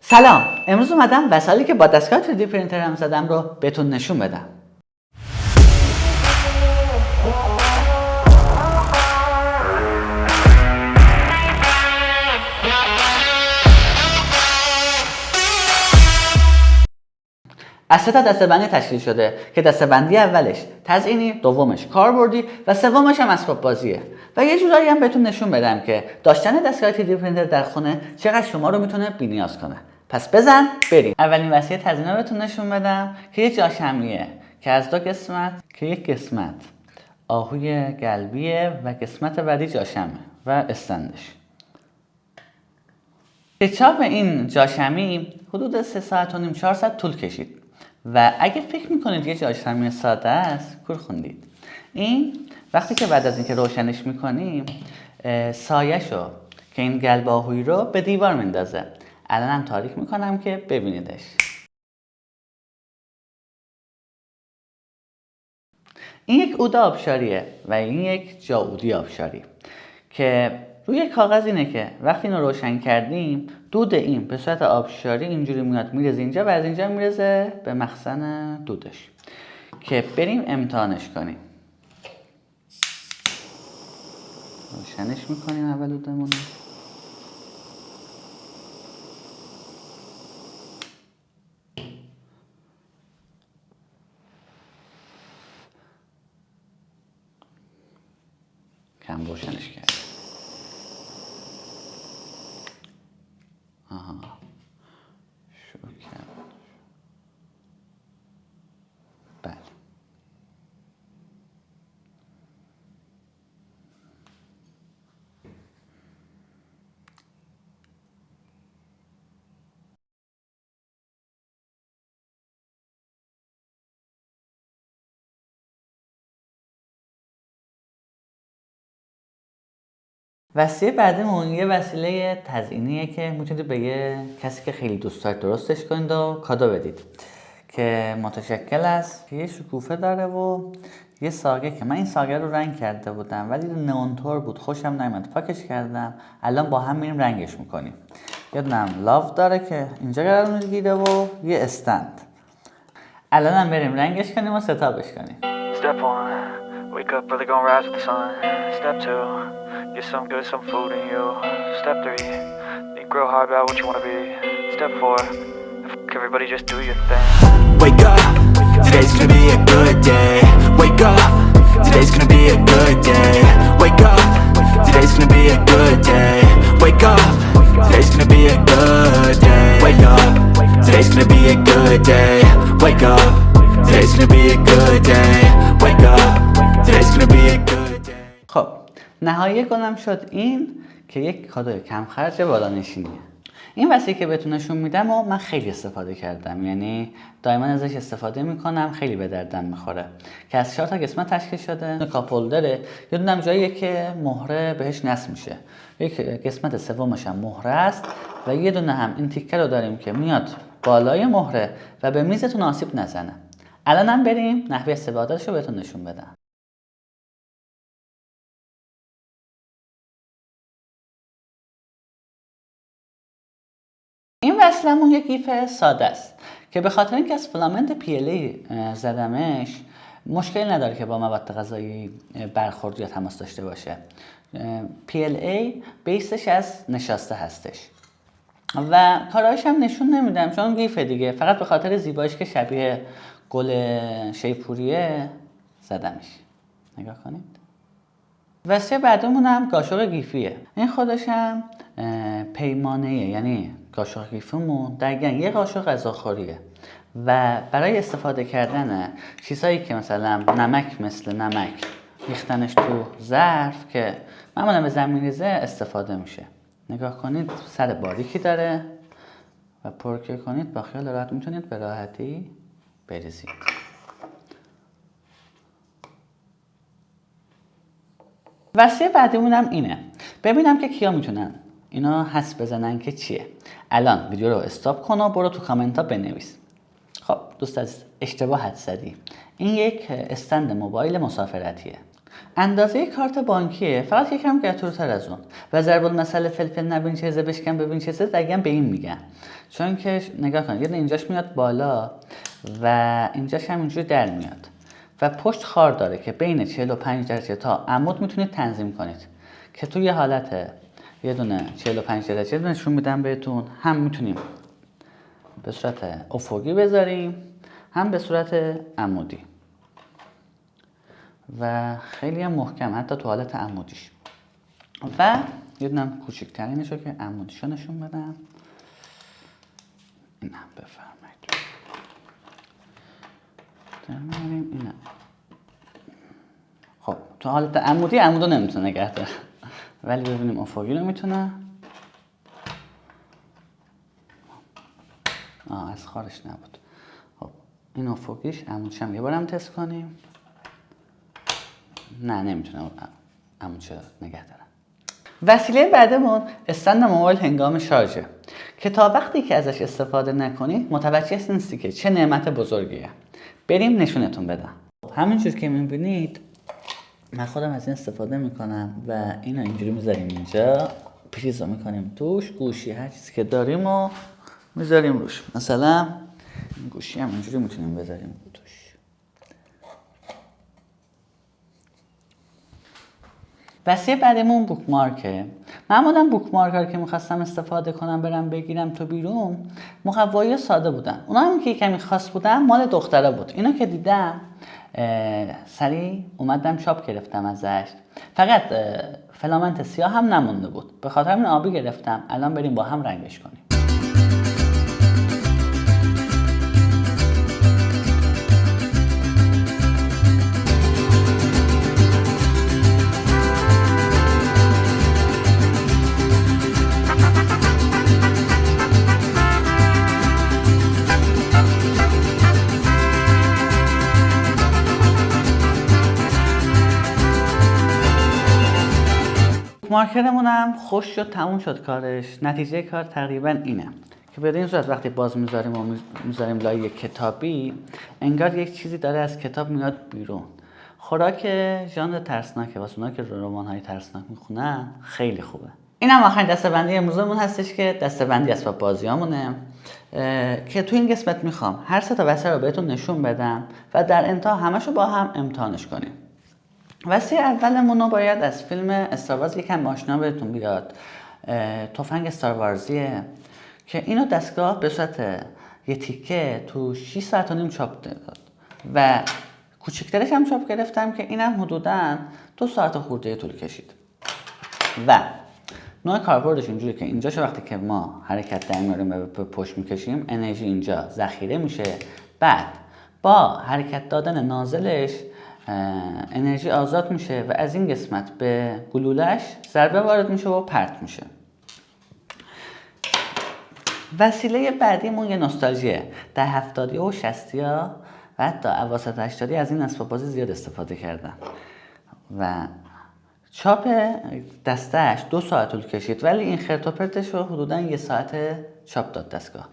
سلام، امروز اومدم وسایلی که با دستگاه 3D پرینترم زدم رو بهتون نشون بدم. از 3 تا دسته‌بندی تشکیل شده که دسته‌بندی اولش تزیینی، دومش کاربردی و سومش هم اسباب بازیه. و یه جورایی هم بهتون نشون بدم که داشتن دستگاه 3D پرینتر در خونه چقدر شما رو میتونه بی‌نیاز کنه. پس بزن بریم. اولین وسیله تزیین رو بهتون نشون بدم که یه جاشمیه که از 2 قسمت که یک قسمت آهوی قلبیه و قسمت بعدی جاشمه و استندش. که چاپ این جاشمی حدود 3 ساعت و نیم 4 ساعت طول کشید. و اگه فکر میکنید یه جاشمی ساده است، کور خوندید. این وقتی که بعد از اینکه روشنش میکنیم سایه‌شو که این قلب آهویی رو به دیوار میندازه. الانم تاریک میکنم که ببینیدش. این یک عود آبشاریه و این یک جاعودی آبشاری که روی کاغذ اینه که وقتی اینو روشن کردیم دود این به صورت آبشاری اینجوری میاد میرزه اینجا و از اینجا میرزه به مخزن دودش که بریم امتحانش کنیم. روشنش میکنیم اول دودمون. کم روشنش کردیم. آها شروع کرد. بله وسیله بعدیمون یه وسیله تزیینیه که میتونید به یه کسی که خیلی دوست دارید درستش کنید و کادو بدید که متشکل از یه شکوفه داره و یه ساقه که من این ساقه رو رنگ کرده بودم ولی نئونتور بود خوشم نیامد پاکش کردم. الان با هم میریم رنگش میکنیم. یه دونم لاف داره که اینجا قرار میگیره و یه استند. الان هم بریم رنگش کنیم و ستابش کنیم. Step 1, wake up early, gonna rise with the sun. Step 2, get some good, some food in you. Step 3, think real hard about what you wanna be. Step 4, fuck everybody, just do your thing. Wake up, today's gonna be a good day. Wake up, today's gonna be a good day. Wake up, today's gonna be a good day. Wake up, today's gonna be a good day. Wake up, today's gonna be a good day. Wake up, today's gonna be a good day. Wake up, today's gonna be a good day. خب نهایی گلم شد این که یک کادوی کم خرج بالانشینیه. این وسیله که بهتون نشون میدم و من خیلی استفاده کردم، یعنی دائما ازش استفاده میکنم، خیلی به دردم میخوره که از 4 تا قسمت تشکیل شده. کاپ هولدره، یه دونم جاییه که مهره بهش نصب میشه، یک قسمت سومش هم مهره است و یه دونه هم این تیکه رو داریم که میاد بالای مهره و به میزتون آسیب نزنه. الانم بریم نحوه استفادهش رو بهتون نشون بدم. این وصلمون یک قیف ساده است که به خاطر اینکه از فیلامنت PLA زدمش مشکلی نداره که با مواد غذایی برخورد یا تماس داشته باشه. PLA بیسش از نشاسته هستش و کارهاش هم نشون نمیدم چون قیف دیگه، فقط به خاطر زیباییش که شبیه گل شیپوریه زدمش. نگاه کنید. وسیله بعدمون هم قاشق قیفیه. این خودش هم پیمانه، یعنی قاشق قیفیمون دقیقاً یه قاشق غذاخوریه و برای استفاده کردن چیزهایی که مثلا نمک، مثل نمک ریختنش تو ظرف که معمولا به زمین ریزه استفاده میشه. نگاه کنید سر باریکی داره و پر که کنید با خیال راحت میتونید به راحتی بریزید. وسیله بعدیمون هم اینه. ببینم که کیا میتونن اینا حدس بزنن که چیه. الان ویدیو رو استاپ کن و برو تو کامنت ها بنویس. خب دوست از اشتباه حدس زدی. این یک استند موبایل مسافرتیه. اندازه کارت بانکیه، فقط یکم گتورتر از اون. و ضرب المثل فلفل نبین چیزه بشکن ببین چیزه، دقیقاً به این میگن. چون که نگاه کن، یه اینجاش میاد بالا و اینجاش هم اینجوری در میاد و پشت خار داره که بین 45 درجه تا عمود میتونید تنظیم کنید که توی یه حالت یه دونه 45 درجه نشون میدم بهتون، هم میتونیم به صورت افقی بذاریم هم به صورت عمودی و خیلی هم محکم حتی تو حالت عمودیش. و یه دونه کوچکترینشو که عمودیشو نشون بدم، این هم بفرمایید داریم اینم. خب تو حالت عمودو نمیتونه نگه داره، ولی ببینیم افقی رو میتونه. از خارش نبود. خب این افقیش، عمودش هم یه بارم تست کنیم. نه نمیتونه عمودش نگه داره. وسیله بعدمون استند موبایل هنگام شارژه که تا وقتی که ازش استفاده نکنی متوجه نیستی که چه نعمت بزرگیه. بریم نشونتون بدم. همینجور که میبینید من خودم از این استفاده میکنم و اینو اینجوری میذاریم اینجا، پریزو میکنیم توش، گوشی هر چیزی که داریم و میذاریم روش. مثلا این گوشی هم اینجوری میتونیم بذاریم توش. وسیله بعدمون بوکمارکه. معمولا بوکمارکر که میخواستم استفاده کنم برم بگیرم تو بیرون مقوایی ساده بودن، اونا هم که کمی خاص بودن مال دخترا بود. اینو که دیدم سریع اومدم چاپ گرفتم ازش، فقط فیلامنت سیاه هم نمونده بود، به خاطر همین آبی گرفتم. الان بریم با هم رنگش کنیم. مارکرمون هم خوش شد، تموم شد کارش. نتیجه کار تقریبا اینه که به این صورت وقتی باز میذاریم و میذاریم لای یک کتابی، انگار یک چیزی داره از کتاب میاد بیرون. خوراک ژانر ترسناکه، واسه اونایی که رمان‌های ترسناک میخونن خیلی خوبه. اینم آخرین دسته‌بندی امروزمون هستش که دسته‌بندی اسباب بازیامونه که تو این قسمت میخوام هر سه تا وسیله رو بهتون نشون بدم و در انتها همشو با هم امتحانش کنیم. وسیله اولمون رو باید از فیلم استاروارز یکم آشنا بهتون بیاد. تفنگ استاروارزیه که اینو دستگاه به صورت یه تیکه تو 6 ساعت و نیم چاپ داد و کوچکترش هم چاپ گرفتم که اینم حدوداً 2 ساعت خورده طول کشید. و نوع کاربردش اینجوریه که اینجاش وقتی که ما حرکت در میاریم و به پشت میکشیم انرژی اینجا ذخیره میشه، بعد با حرکت دادن نازلش انرژی آزاد میشه و از این قسمت به گلولش ضربه وارد میشه و پرت میشه. وسیله بعدیمون یه نوستالژیه. در 70 و 60 و حتی اواسط 80 از این اسباب بازی زیاد استفاده کردن و چاپ دسته‌اش 2 ساعت طول کشید، ولی این خرت و پرتش رو حدوداً 1 ساعت چاپ داد دستگاه.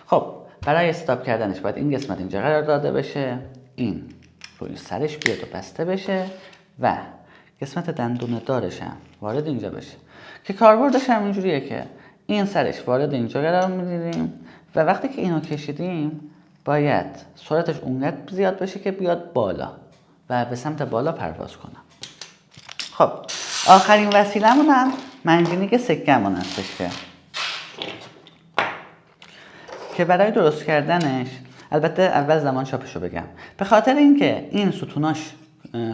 خب برای استاپ کردنش باید این قسمت اینجا قرار داده بشه، این روی سرش بیاد و بسته بشه و قسمت دندونه دارش هم وارد اینجا بشه که کاربردش هم اینجوریه که این سرش وارد اینجا قرار میدیم و وقتی که اینو کشیدیم باید سرعتش اونقدر زیاد بشه که بیاد بالا و به سمت بالا پرواز کنه. خب آخرین وسیله‌مون هم منجنیق سکه‌مون هستش که برای درست کردنش، البته اول زمان چاپشو بگم، به خاطر اینکه این ستوناش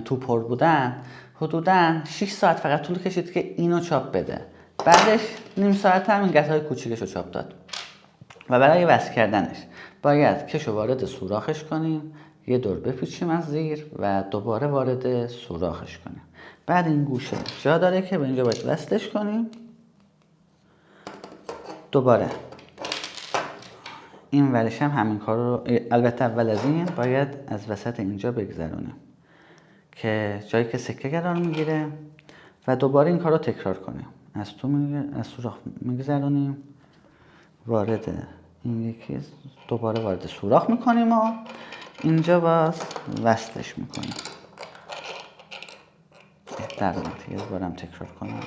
تو پر بودن حدوداً 6 ساعت فقط طول کشید که اینو چاپ بده، بعدش نیم ساعت هم این قطعه کوچیکشو چاپ داد. و برای وصل کردنش باید کشو وارد سوراخش کنیم، یه دور بپیچیم از زیر و دوباره وارد سوراخش کنیم. بعد این گوشه جا داره که به اینجا باید وصلش کنیم، دوباره این ورش هم همین کار رو، البته اول از این باید از وسط اینجا بگذرونیم که جایی که سکه قرار میگیره و دوباره این کار رو تکرار کنیم. از سوراخ میگذرونیم، وارد این یکی، دوباره وارد سوراخ میکنیم و اینجا باز وصلش میکنیم. در اومد. یه بارم تکرار کنم.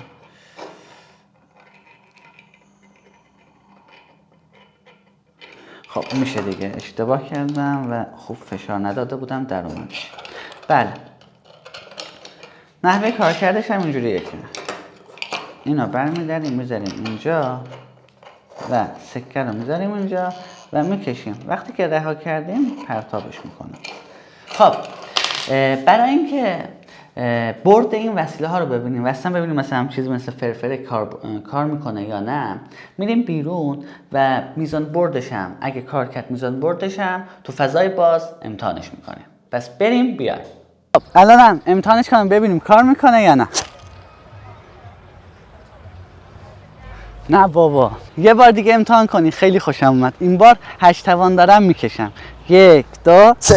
خب میشه دیگه، اشتباه کردم و خوب فشار نداده بودم، در اومد. بله، نحوه کارکردش هم اینجوریه که اینو برمیداریم میذاریم اینجا و سکه رو میذاریم اینجا و میکشیم. وقتی که رها کردیم پرتابش میکنیم. خب برای اینکه برد این وسیله ها رو ببینیم و اصلا ببینیم مثلا چیزی مثل فرفره کار میکنه یا نه، میریم بیرون و میزان بردش هم اگه کار کرد میزان بردش هم تو فضای باز امتحانش میکنیم. پس بریم بیایم. خب الانم امتحانش کنم ببینیم کار میکنه یا نه. نه بابا، یه بار دیگه امتحان کنی. خیلی خوشم اومد. این بار 8 توان دارم میکشم. 1 2 3.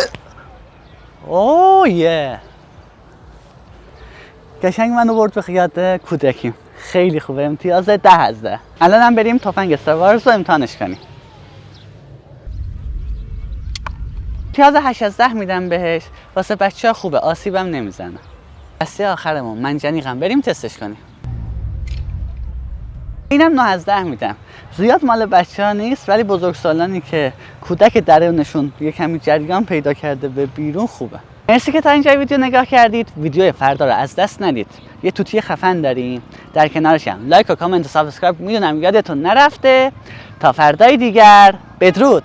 اوه یه قشنگ منو برد به خیاط کودکیم. خیلی خوبه. امتیاز 10 از 10. الانم بریم تفنگ استار وارز رو امتحانش کنیم. امتیاز 8 از 10 میدم بهش. واسه بچه‌ها خوبه، آسیبم نمیزنه. دسته آخرمون منجنیقم، بریم تستش کنیم. اینم 9 از 10 میدم. زیاد مال بچه‌ها نیست ولی بزرگسالانی که کودک درونشون یه کمی جریان پیدا کرده به بیرون خوبه. مرسی که تا اینجا ویدیو نگاه کردید. ویدیو فردا رو از دست ندید. یه توتی خفن داریم، در کنارش هم لایک و کامنت و سابسکرایب میدونم یادتون نرفته. تا فردای دیگر، بدرود.